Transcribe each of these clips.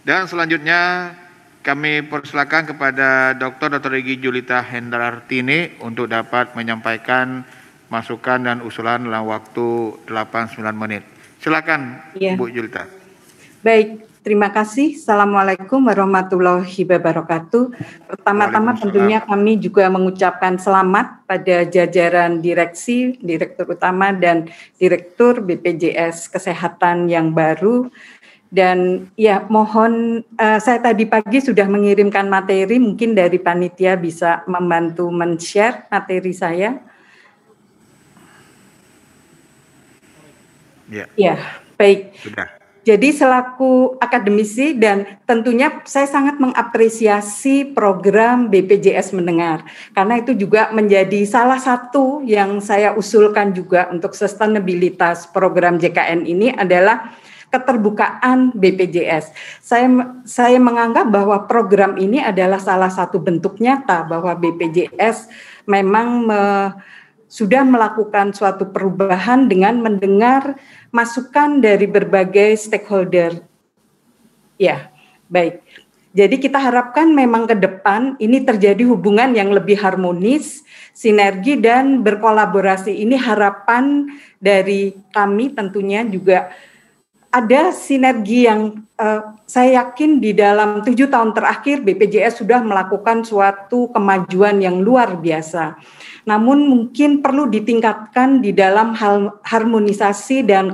Dan selanjutnya kami persilakan kepada Dr. Egi Julita Hendartini untuk dapat menyampaikan masukan dan usulan dalam waktu 8-9 menit. Silakan, Ya. Bu Julita. Baik, terima kasih. Assalamualaikum warahmatullahi wabarakatuh. Pertama-tama tentunya kami juga mengucapkan selamat pada jajaran direksi, Direktur Utama dan Direktur BPJS Kesehatan yang baru. Dan ya mohon saya tadi pagi sudah mengirimkan materi, mungkin dari panitia bisa membantu men-share materi saya. Ya, baik. Sudah. Jadi selaku akademisi dan tentunya saya sangat mengapresiasi program BPJS Mendengar karena itu juga menjadi salah satu yang saya usulkan juga untuk sustainabilitas program JKN ini adalah keterbukaan BPJS. Saya menganggap bahwa program ini adalah salah satu bentuk nyata bahwa BPJS memang sudah melakukan suatu perubahan dengan mendengar masukan dari berbagai stakeholder. Ya, baik. Jadi kita harapkan memang ke depan ini terjadi hubungan yang lebih harmonis, sinergi dan berkolaborasi. Ini harapan dari kami tentunya juga ada sinergi yang saya yakin di dalam 7 tahun terakhir BPJS sudah melakukan suatu kemajuan yang luar biasa. Namun mungkin perlu ditingkatkan di dalam hal harmonisasi dan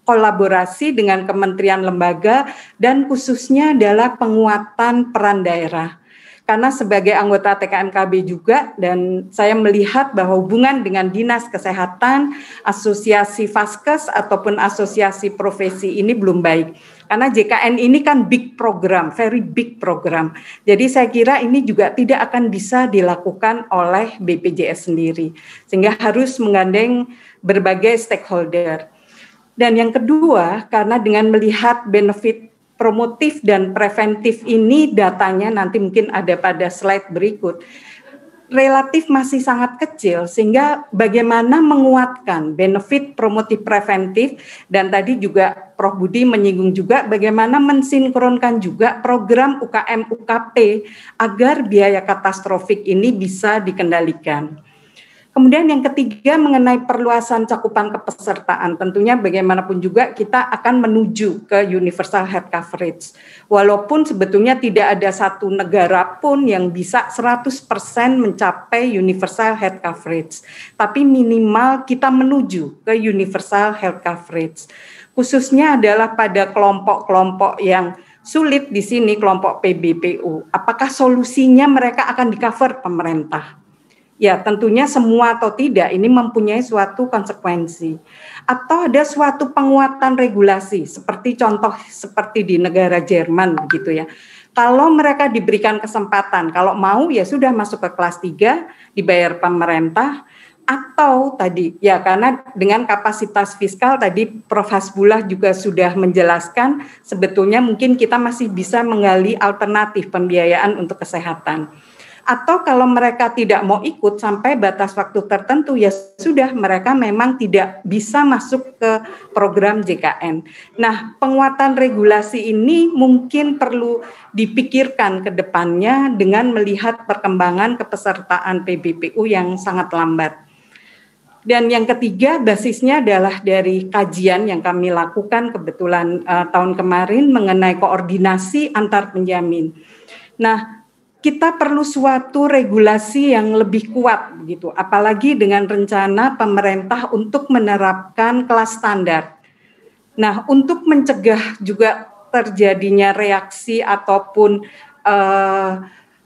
kolaborasi dengan kementerian lembaga dan khususnya adalah penguatan peran daerah. Karena sebagai anggota TKMKB juga dan saya melihat bahwa hubungan dengan Dinas Kesehatan, Asosiasi Vaskes ataupun Asosiasi Profesi ini belum baik. Karena JKN ini kan big program, very big program. Jadi saya kira ini juga tidak akan bisa dilakukan oleh BPJS sendiri. Sehingga harus menggandeng berbagai stakeholder. Dan yang kedua, karena dengan melihat benefit promotif dan preventif ini datanya nanti mungkin ada pada slide berikut, relatif masih sangat kecil sehingga bagaimana menguatkan benefit promotif preventif dan tadi juga Prof. Budi menyinggung juga bagaimana mensinkronkan juga program UKM UKP agar biaya katastrofik ini bisa dikendalikan. Kemudian yang ketiga mengenai perluasan cakupan kepesertaan, tentunya bagaimanapun juga kita akan menuju ke universal health coverage. Walaupun sebetulnya tidak ada satu negara pun yang bisa 100% mencapai universal health coverage, tapi minimal kita menuju ke universal health coverage. Khususnya adalah pada kelompok-kelompok yang sulit di sini, kelompok PBPU. Apakah solusinya mereka akan di-cover pemerintah? Ya tentunya semua atau tidak ini mempunyai suatu konsekuensi. Atau ada suatu penguatan regulasi seperti contoh seperti di negara Jerman gitu ya. Kalau mereka diberikan kesempatan, kalau mau ya sudah masuk ke kelas 3 dibayar pemerintah atau tadi ya karena dengan kapasitas fiskal tadi Prof. Hasbullah juga sudah menjelaskan sebetulnya mungkin kita masih bisa menggali alternatif pembiayaan untuk kesehatan. Atau kalau mereka tidak mau ikut sampai batas waktu tertentu, ya sudah mereka memang tidak bisa masuk ke program JKN. Nah, penguatan regulasi ini mungkin perlu dipikirkan ke depannya dengan melihat perkembangan kepesertaan PBPU yang sangat lambat. Dan yang ketiga, basisnya adalah dari kajian yang kami lakukan kebetulan tahun kemarin mengenai koordinasi antar penjamin. Nah, kita perlu suatu regulasi yang lebih kuat begitu, apalagi dengan rencana pemerintah untuk menerapkan kelas standar. Nah, untuk mencegah juga terjadinya reaksi ataupun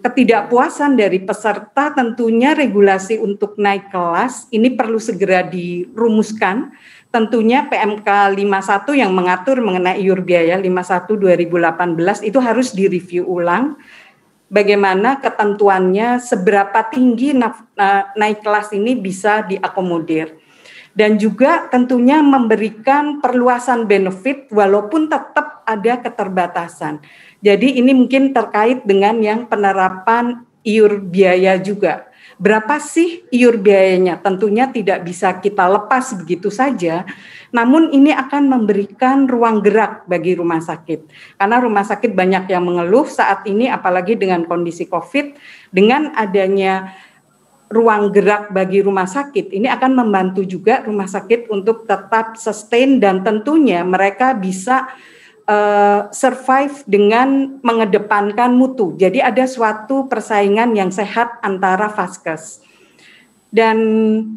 ketidakpuasan dari peserta, tentunya regulasi untuk naik kelas ini perlu segera dirumuskan. Tentunya PMK 51 yang mengatur mengenai iur biaya 51 2018 itu harus direview ulang. Bagaimana ketentuannya, seberapa tinggi naik kelas ini bisa diakomodir. Dan juga tentunya memberikan perluasan benefit walaupun tetap ada keterbatasan. Jadi ini mungkin terkait dengan yang penerapan iur biaya juga. Berapa sih iur biayanya? Tentunya tidak bisa kita lepas begitu saja, namun ini akan memberikan ruang gerak bagi rumah sakit. Karena rumah sakit banyak yang mengeluh saat ini, apalagi dengan kondisi COVID, dengan adanya ruang gerak bagi rumah sakit, ini akan membantu juga rumah sakit untuk tetap sustain dan tentunya mereka bisa survive dengan mengedepankan mutu. Jadi ada suatu persaingan yang sehat antara vaskes. Dan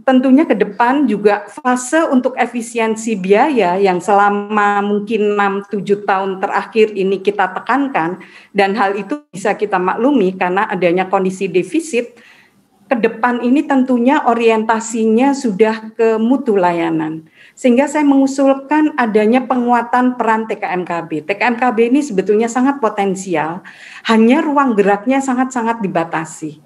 tentunya ke depan juga fase untuk efisiensi biaya yang selama mungkin 6-7 tahun terakhir ini kita tekankan, dan hal itu bisa kita maklumi karena adanya kondisi defisit. Ke depan ini tentunya orientasinya sudah ke mutu layanan. Sehingga saya mengusulkan adanya penguatan peran TKMKB. TKMKB ini sebetulnya sangat potensial, hanya ruang geraknya sangat-sangat dibatasi.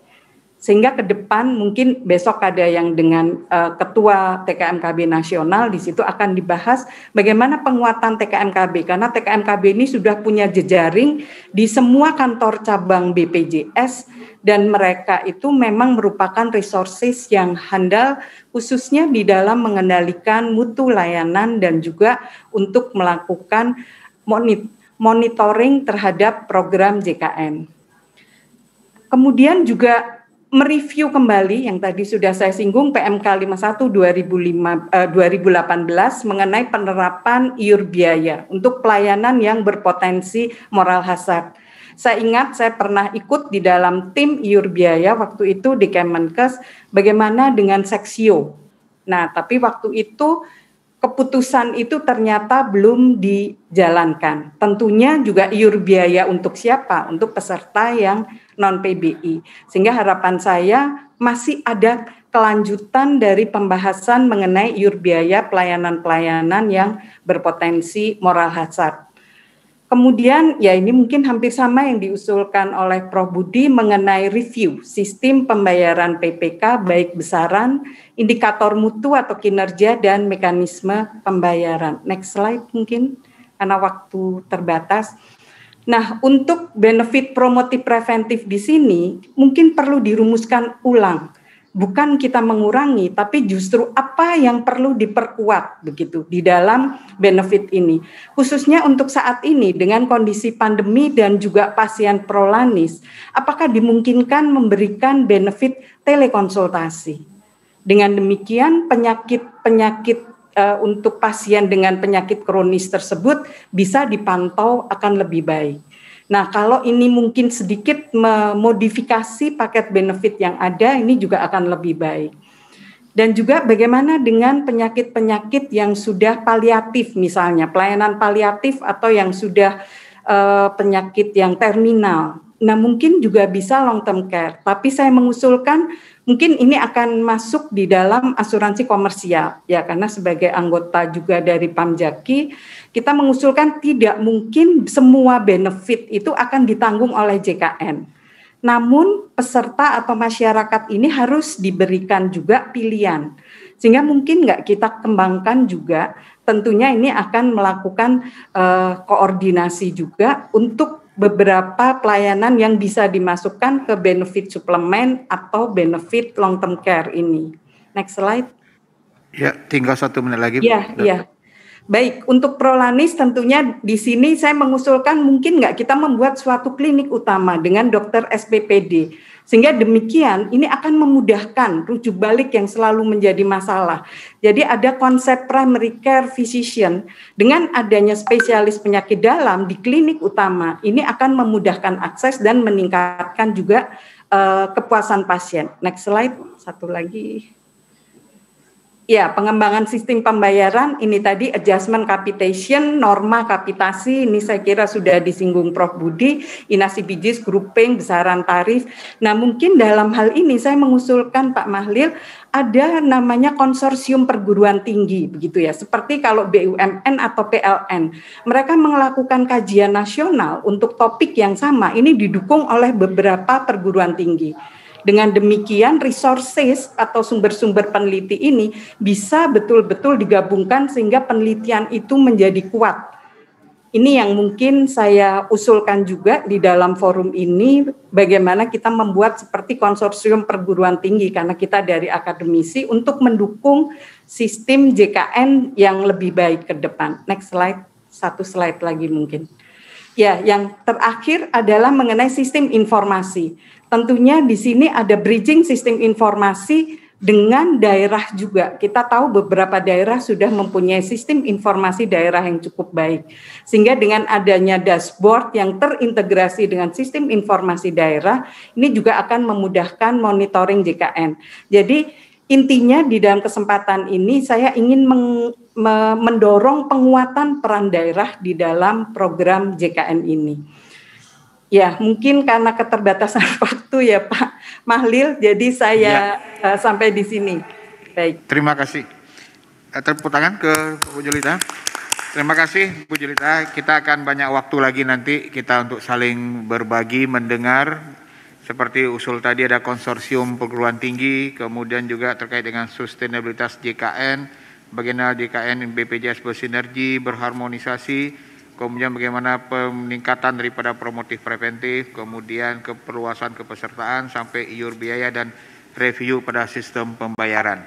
Sehingga ke depan mungkin besok ada yang dengan Ketua TKMKB Nasional, di situ akan dibahas bagaimana penguatan TKMKB. Karena TKMKB ini sudah punya jejaring di semua kantor cabang BPJS, dan mereka itu memang merupakan resources yang handal khususnya di dalam mengendalikan mutu layanan dan juga untuk melakukan monitoring terhadap program JKN. Kemudian juga mereview kembali yang tadi sudah saya singgung PMK 51 2018 mengenai penerapan iur biaya untuk pelayanan yang berpotensi moral hazard. Saya ingat saya pernah ikut di dalam tim iur biaya waktu itu di Kemenkes, bagaimana dengan Seksio. Nah, tapi waktu itu keputusan itu ternyata belum dijalankan. Tentunya juga iur biaya untuk siapa? Untuk peserta yang non-PBI. Sehingga harapan saya masih ada kelanjutan dari pembahasan mengenai iur biaya pelayanan-pelayanan yang berpotensi moral hazard. Kemudian ya ini mungkin hampir sama yang diusulkan oleh Prof. Budi mengenai review sistem pembayaran PPK baik besaran, indikator mutu atau kinerja dan mekanisme pembayaran. Next slide mungkin karena waktu terbatas. Nah, untuk benefit promotif preventif di sini mungkin perlu dirumuskan ulang. Bukan kita mengurangi, tapi justru apa yang perlu diperkuat begitu di dalam benefit ini. Khususnya untuk saat ini dengan kondisi pandemi dan juga pasien prolanis, apakah dimungkinkan memberikan benefit telekonsultasi? Dengan demikian penyakit untuk pasien dengan penyakit kronis tersebut bisa dipantau akan lebih baik. Nah, kalau ini mungkin sedikit memodifikasi paket benefit yang ada, ini juga akan lebih baik. Dan juga bagaimana dengan penyakit-penyakit yang sudah paliatif, misalnya pelayanan paliatif atau yang sudah penyakit yang terminal. Nah, mungkin juga bisa long term care, tapi saya mengusulkan mungkin ini akan masuk di dalam asuransi komersial, ya karena sebagai anggota juga dari Pamjaki, kita mengusulkan tidak mungkin semua benefit itu akan ditanggung oleh JKN. Namun peserta atau masyarakat ini harus diberikan juga pilihan. Sehingga mungkin nggak kita kembangkan juga, tentunya ini akan melakukan koordinasi juga untuk beberapa pelayanan yang bisa dimasukkan ke benefit suplemen atau benefit long term care ini. Next slide. Ya, tinggal 1 menit lagi. Iya. Baik, untuk Prolanis tentunya di sini saya mengusulkan mungkin nggak kita membuat suatu klinik utama dengan dokter SPPD. Sehingga demikian ini akan memudahkan rujuk balik yang selalu menjadi masalah. Jadi ada konsep primary care physician dengan adanya spesialis penyakit dalam di klinik utama. Ini akan memudahkan akses dan meningkatkan juga kepuasan pasien. Next slide, satu lagi. Ya, pengembangan sistem pembayaran ini tadi adjustment capitation, norma kapitasi, ini saya kira sudah disinggung Prof. Budi, inasi bijis, grouping, besaran tarif. Nah, mungkin dalam hal ini saya mengusulkan Pak Mahlil ada namanya konsorsium perguruan tinggi begitu ya. Seperti kalau BUMN atau PLN, mereka melakukan kajian nasional untuk topik yang sama, ini didukung oleh beberapa perguruan tinggi. Dengan demikian resources atau sumber-sumber peneliti ini bisa betul-betul digabungkan sehingga penelitian itu menjadi kuat. Ini yang mungkin saya usulkan juga di dalam forum ini, bagaimana kita membuat seperti konsorsium perguruan tinggi, karena kita dari akademisi untuk mendukung sistem JKN yang lebih baik ke depan. Next slide, satu slide lagi mungkin. Ya, yang terakhir adalah mengenai sistem informasi. Tentunya di sini ada bridging sistem informasi dengan daerah juga. Kita tahu beberapa daerah sudah mempunyai sistem informasi daerah yang cukup baik. Sehingga dengan adanya dashboard yang terintegrasi dengan sistem informasi daerah, ini juga akan memudahkan monitoring JKN. Jadi intinya di dalam kesempatan ini saya ingin mendorong penguatan peran daerah di dalam program JKN ini. Ya, mungkin karena keterbatasan waktu ya Pak Mahlil, jadi saya sampai di sini. Baik. Terima kasih. Tepuk tangan ke Bu Julita. Terima kasih Bu Julita. Kita akan banyak waktu lagi nanti kita untuk saling berbagi, mendengar. Seperti usul tadi ada konsorsium perguruan tinggi, kemudian juga terkait dengan sustainabilitas JKN, bagaimana JKN dan BPJS bersinergi, berharmonisasi, kemudian bagaimana peningkatan daripada promotif preventif, kemudian keperluasan kepesertaan sampai iur biaya dan review pada sistem pembayaran.